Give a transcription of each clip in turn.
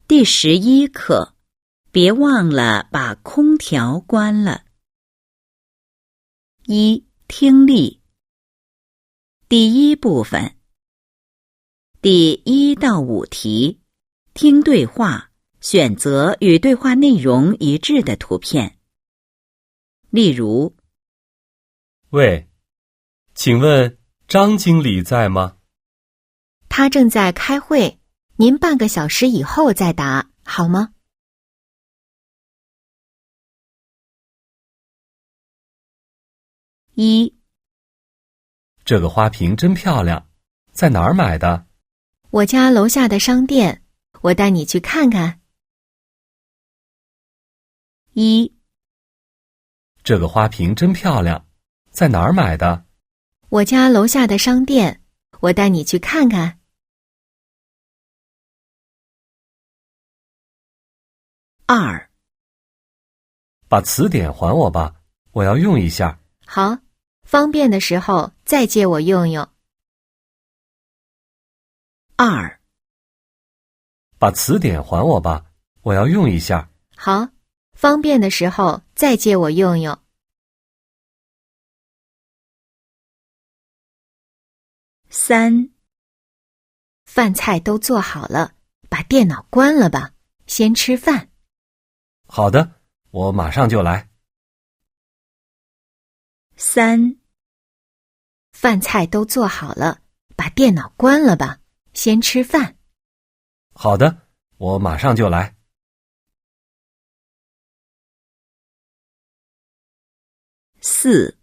第11课，别忘了把空调关了。1. 听力。第一部分。第1到5题，听对话，选择与对话内容一致的图片。例如，喂，请问张经理在吗？他正在开会，您半个小时以后再答，好吗？1. 这个花瓶真漂亮，在哪儿买的？我家楼下的商店，我带你去看看。1. 这个花瓶真漂亮，在哪儿买的？我家楼下的商店，我带你去看看。2. 把词典还我吧，我要用一下。好，方便的时候再借我用用。2. 把词典还我吧，我要用一下。好，方便的时候再借我用用。3. 饭菜都做好了，把电脑关了吧，先吃饭。好的，我马上就来。3. 饭菜都做好了，把电脑关了吧，先吃饭。好的，我马上就来。4.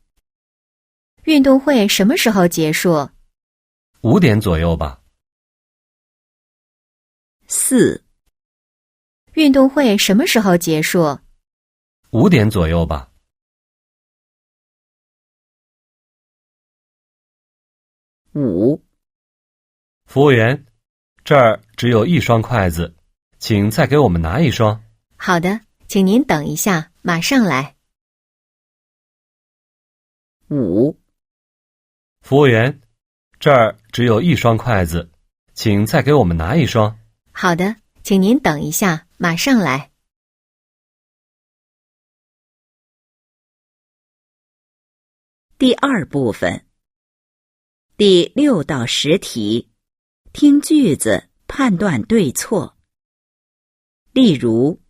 运动会什么时候结束5点左右吧。4. 运动会什么时候结束5点左右吧。5. 服务员，这儿只有1双筷子，请再给我们拿1双。好的，请您等一下，马上来。5. 服务员，这儿只有1双筷子，请再给我们拿1双。好的，请您等一下，马上来。第2部分。第6到10题，听句子，判断对错。例如，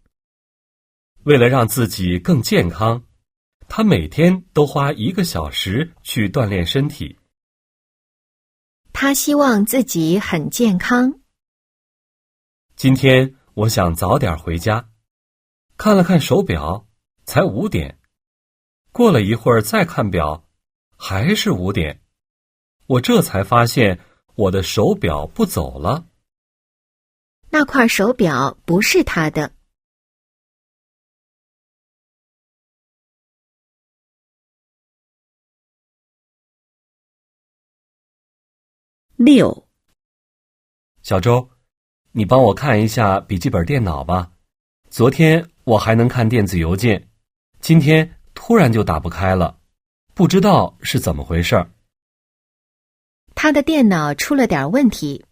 为了让自己更健康，他每天都花1个小时去锻炼身体。他希望自己很健康。今天我想早点回家，看了看手表，才5点。过了一会儿再看表，还是5点。我这才发现我的手表不走了。那块手表不是他的。6. 小周，你帮我看一下笔记本电脑吧。昨天我还能看电子邮件，今天突然就打不开了，不知道是怎么回事儿。他的电脑出了点问题。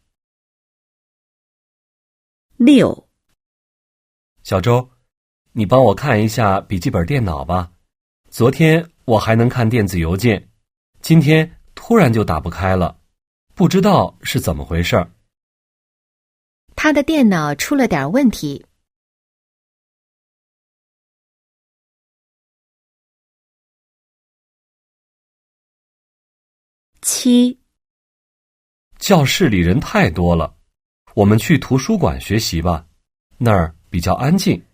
6. 小周，你帮我看一下笔记本电脑吧。昨天我还能看电子邮件，今天突然就打不开了，不知道是怎么回事儿。他的电脑出了点问题。7. 教室里人太多了，我们去图书馆学习吧，那儿比较安静。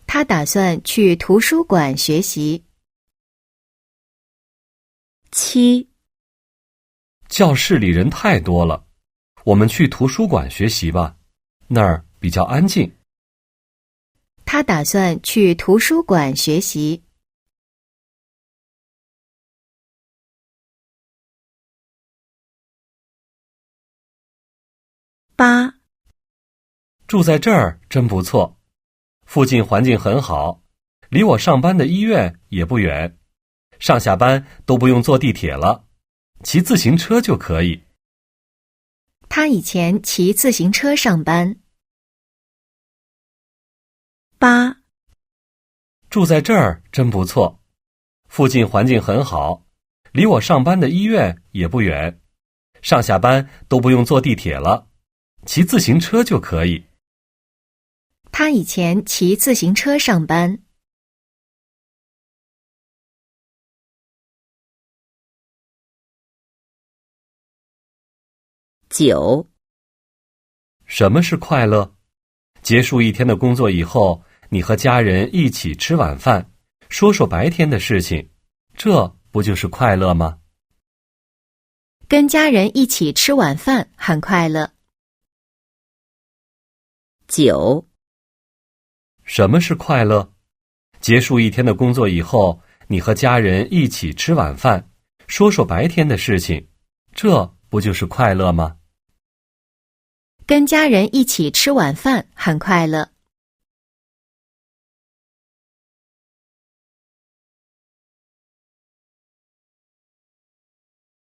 他打算去图书馆学习。7. 教室里人太多了，我们去图书馆学习吧，那儿比较安静。他打算去图书馆学习。8. 住在这儿真不错，附近环境很好，离我上班的医院也不远，上下班都不用坐地铁了，骑自行车就可以。他以前骑自行车上班。8. 住在这儿真不错，附近环境很好，离我上班的医院也不远，上下班都不用坐地铁了，骑自行车就可以。他以前骑自行车上班。9. 什么是快乐？结束一天的工作以后，你和家人一起吃晚饭，说说白天的事情，这不就是快乐吗？跟家人一起吃晚饭很快乐。9. 什么是快乐？结束一天的工作以后，你和家人一起吃晚饭，说说白天的事情，这不就是快乐吗？跟家人一起吃晚饭很快乐。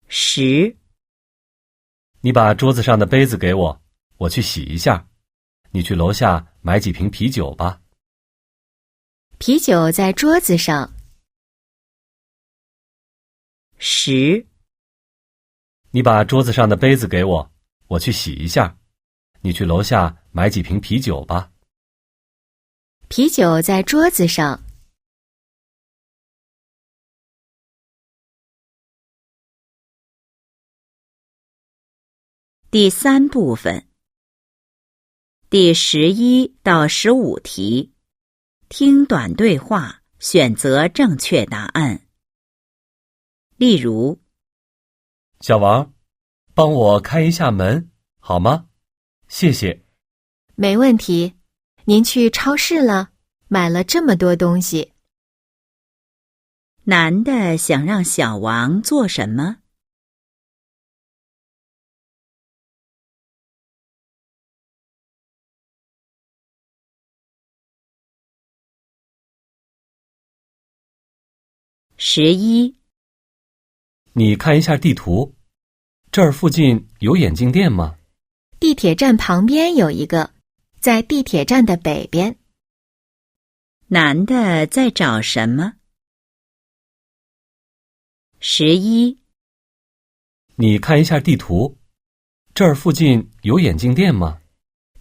10. 你把桌子上的杯子给我，我去洗一下。你去楼下买几瓶啤酒吧。啤酒在桌子上。10. 你把桌子上的杯子给我，我去洗一下。你去楼下买几瓶啤酒吧。啤酒在桌子上。第3部分，第11到15题，听短对话，选择正确答案。例如，小王，帮我开一下门，好吗？谢谢。没问题。您去超市了？买了这么多东西。男的想让小王做什么？11. 你看一下地图，这儿附近有眼镜店吗？地铁站旁边有一个，在地铁站的北边。男的在找什么？11. 你看一下地图，这儿附近有眼镜店吗？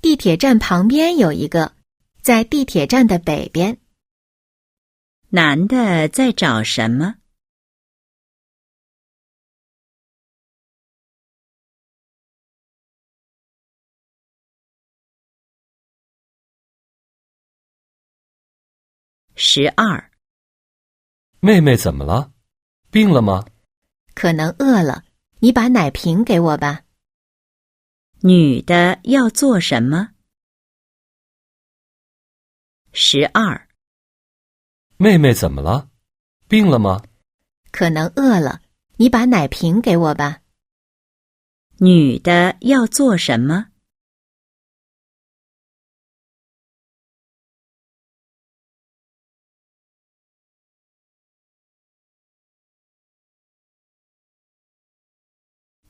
地铁站旁边有一个，在地铁站的北边。男的在找什么？12. 妹妹怎么了？病了吗？可能饿了，你把奶瓶给我吧。女的要做什么？12. 妹妹怎么了？病了吗？可能饿了，你把奶瓶给我吧。女的要做什么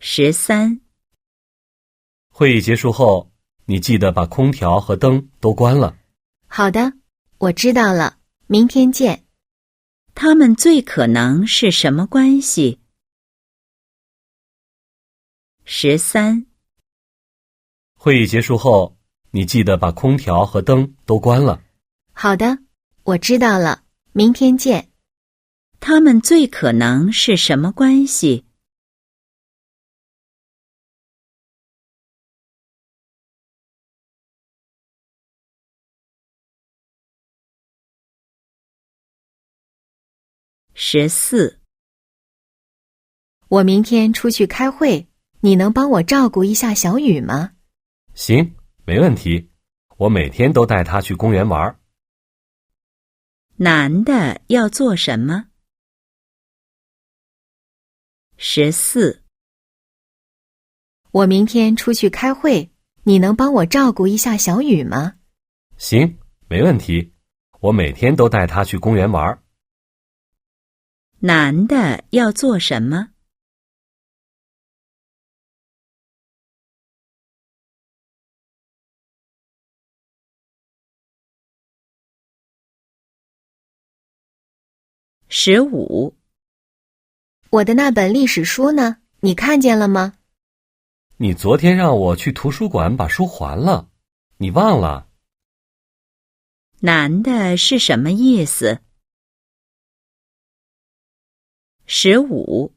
？13. 会议结束后，你记得把空调和灯都关了。好的，我知道了，明天见。他们最可能是什么关系？13. 会议结束后，你记得把空调和灯都关了。好的，我知道了，明天见。他们最可能是什么关系？14. 我明天出去开会，你能帮我照顾一下小雨吗？行，没问题。我每天都带她去公园玩。男的要做什么？14. 我明天出去开会，你能帮我照顾一下小雨吗？行，没问题。我每天都带她去公园玩。男的要做什么 15. 我的那本历史书呢？你看见了吗？你昨天让我去图书馆把书还了，你忘了？男的是什么意思？15.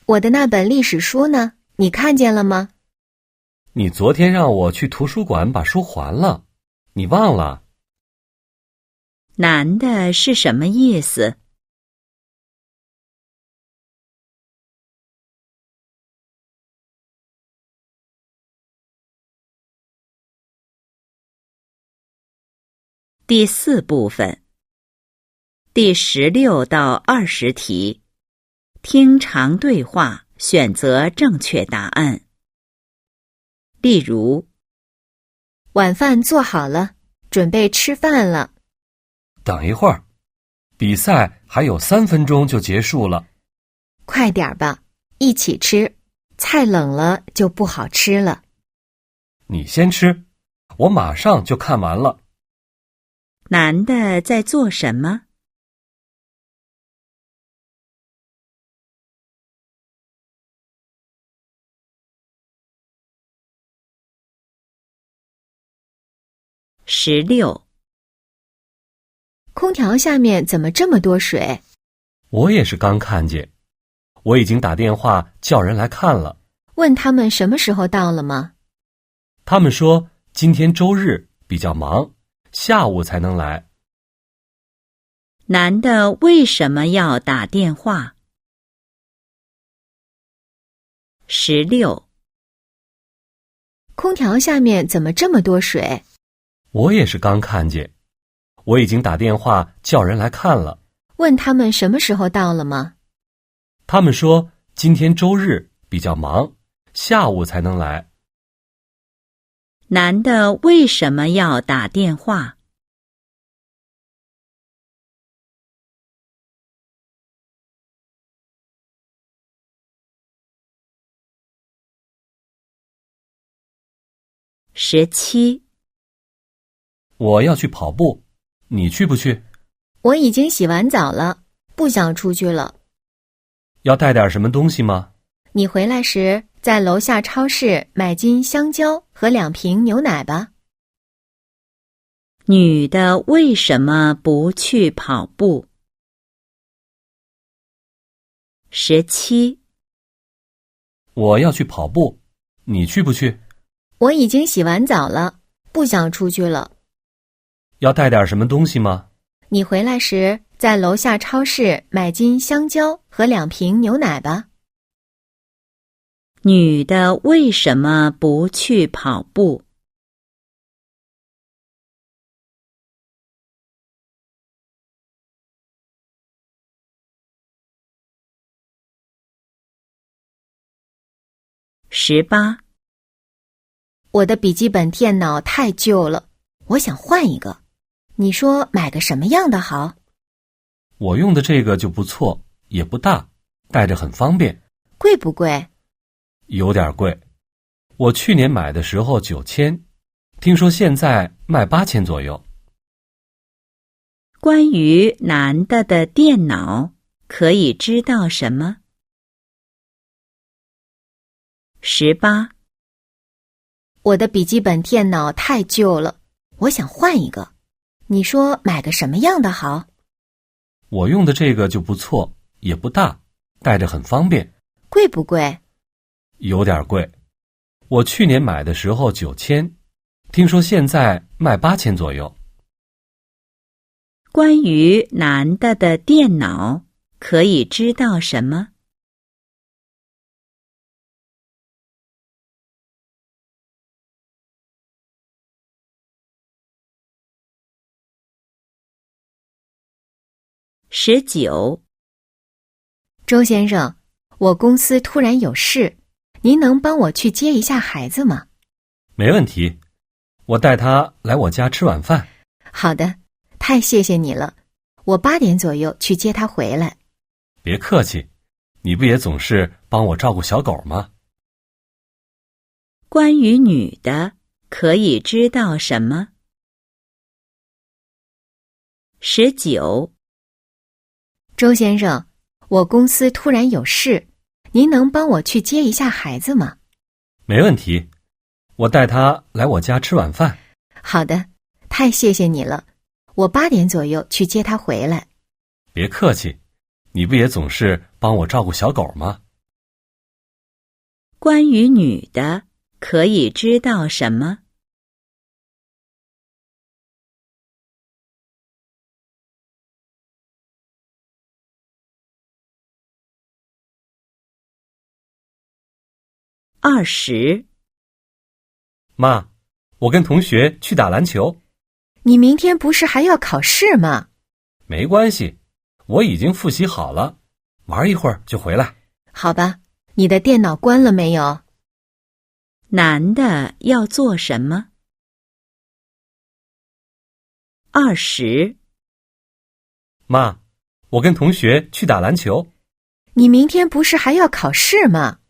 我的那本历史书呢？你看见了吗？你昨天让我去图书馆把书还了，你忘了？男的是什么意思第4部分，第16到20题，听长对话，选择正确答案。例如，晚饭做好了，准备吃饭了。等一会儿，比赛还有3分钟就结束了。快点吧，一起吃，菜冷了就不好吃了。你先吃，我马上就看完了。男的在做什么？16. 空调下面怎么这么多水？我也是刚看见，我已经打电话叫人来看了。问他们什么时候到了吗？他们说今天周日比较忙，下午才能来。男的为什么要打电话？16. 空调下面怎么这么多水？我也是刚看见，我已经打电话叫人来看了。问他们什么时候到了吗？他们说今天周日比较忙，下午才能来。男的为什么要打电话？17. 我要去跑步，你去不去？我已经洗完澡了，不想出去了。要带点什么东西吗？你回来时在楼下超市买斤香蕉和2瓶牛奶吧。女的为什么不去跑步？17. 我要去跑步，你去不去？我已经洗完澡了，不想出去了。要带点什么东西吗？你回来时在楼下超市买斤香蕉和2瓶牛奶吧。女的为什么不去跑步？18. 我的笔记本电脑太旧了，我想换一个。你说买个什么样的好？我用的这个就不错，也不大，带着很方便。贵不贵？有点贵，我去年买的时候9000，听说现在卖8000左右。关于男的电脑可以知道什么？18. 我的笔记本电脑太旧了，我想换一个。你说买个什么样的好？我用的这个就不错，也不大，带着很方便。贵不贵？有点贵，我去年买的时候9000，听说现在卖8000左右。关于男的电脑可以知道什么？19. 周先生，我公司突然有事，您能帮我去接一下孩子吗？没问题，我带他来我家吃晚饭。好的，太谢谢你了。我8点左右去接他回来。别客气，你不也总是帮我照顾小狗吗？关于女的可以知道什么？19. 周先生，我公司突然有事，您能帮我去接一下孩子吗？没问题，我带他来我家吃晚饭。好的，太谢谢你了，我8点左右去接他回来。别客气，你不也总是帮我照顾小狗吗？关于女的，可以知道什么？20。妈，我跟同学去打篮球。你明天不是还要考试吗？没关系，我已经复习好了，玩一会儿就回来。好吧，你的电脑关了没有？男的要做什么？20。妈，我跟同学去打篮球。你明天不是还要考试吗？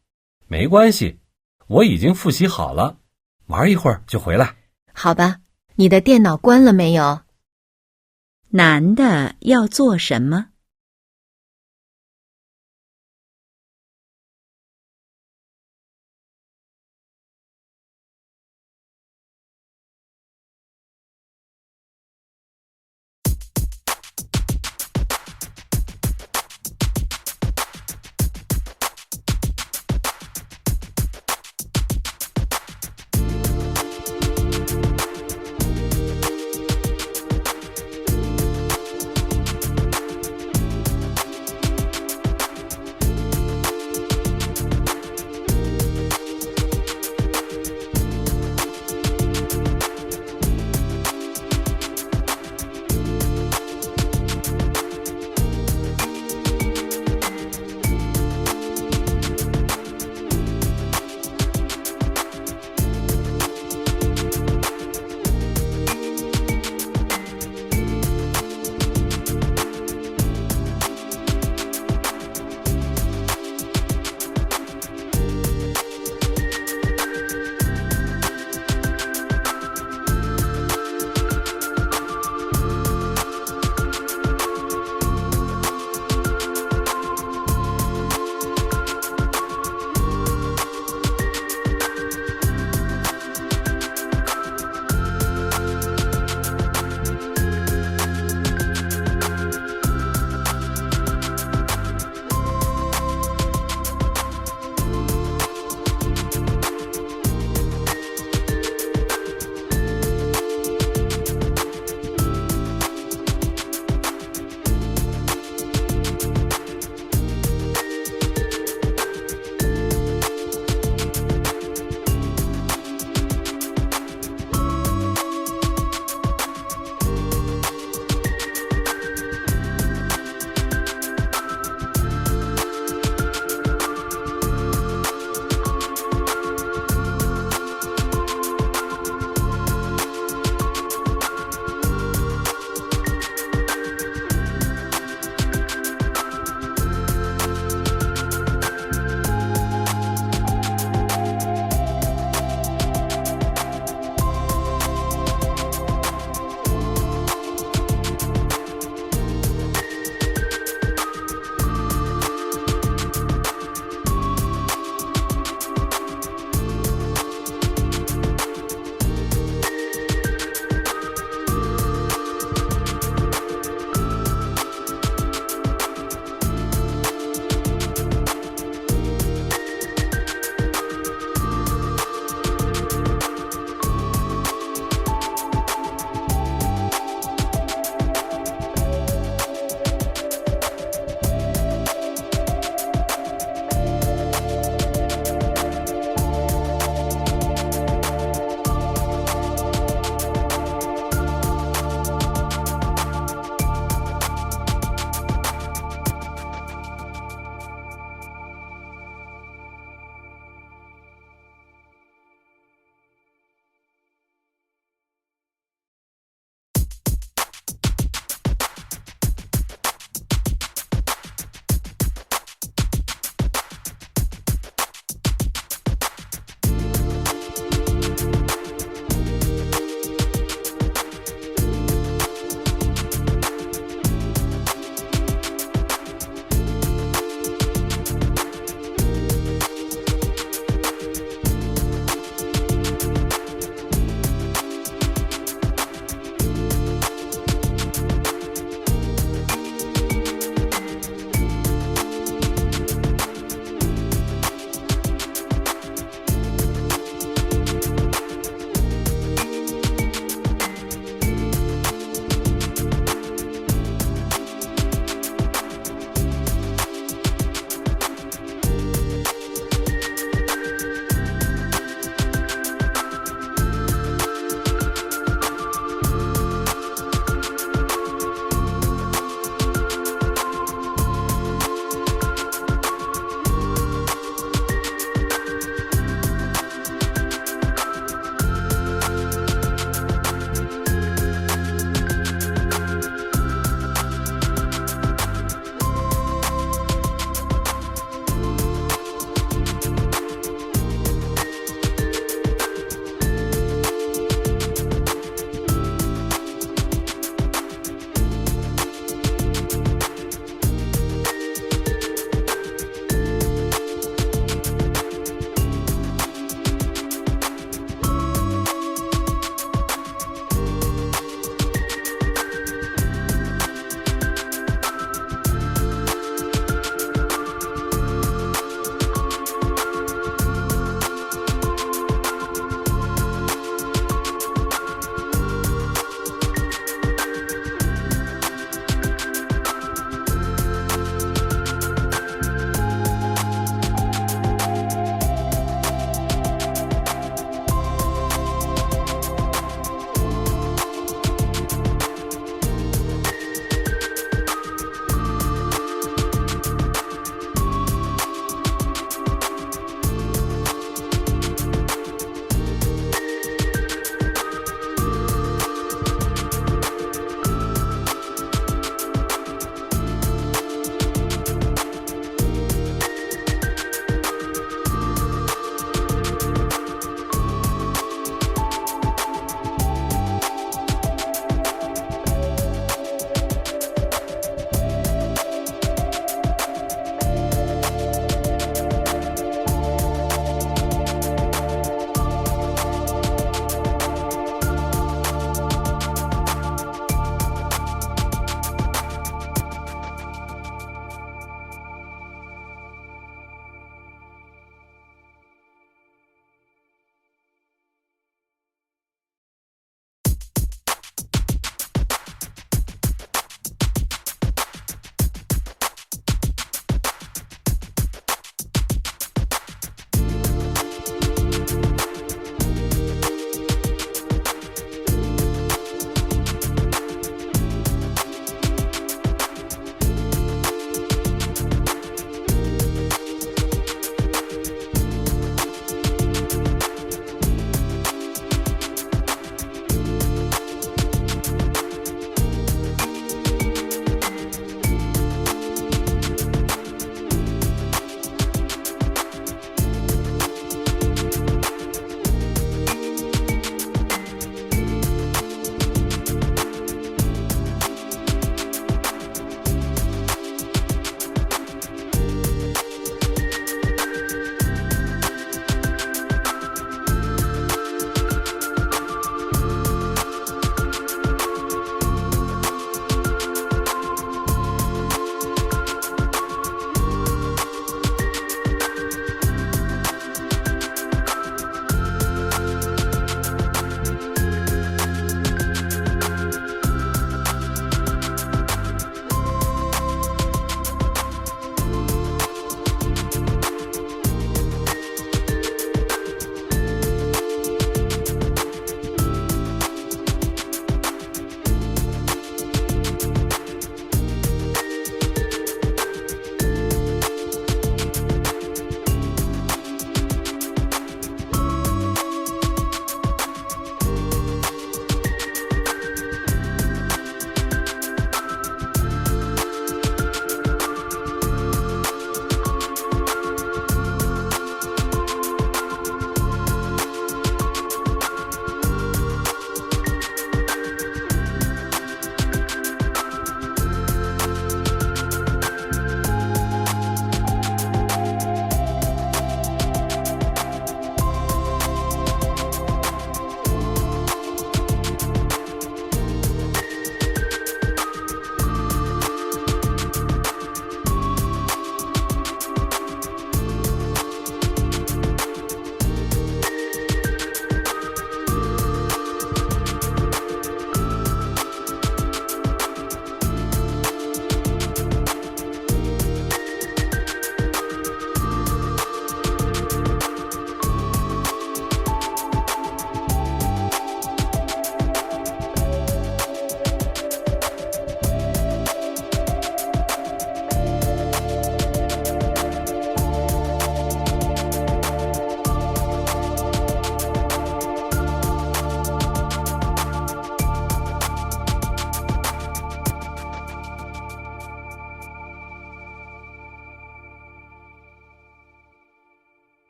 没关系，我已经复习好了，玩一会儿就回来。好吧，你的电脑关了没有？男的要做什么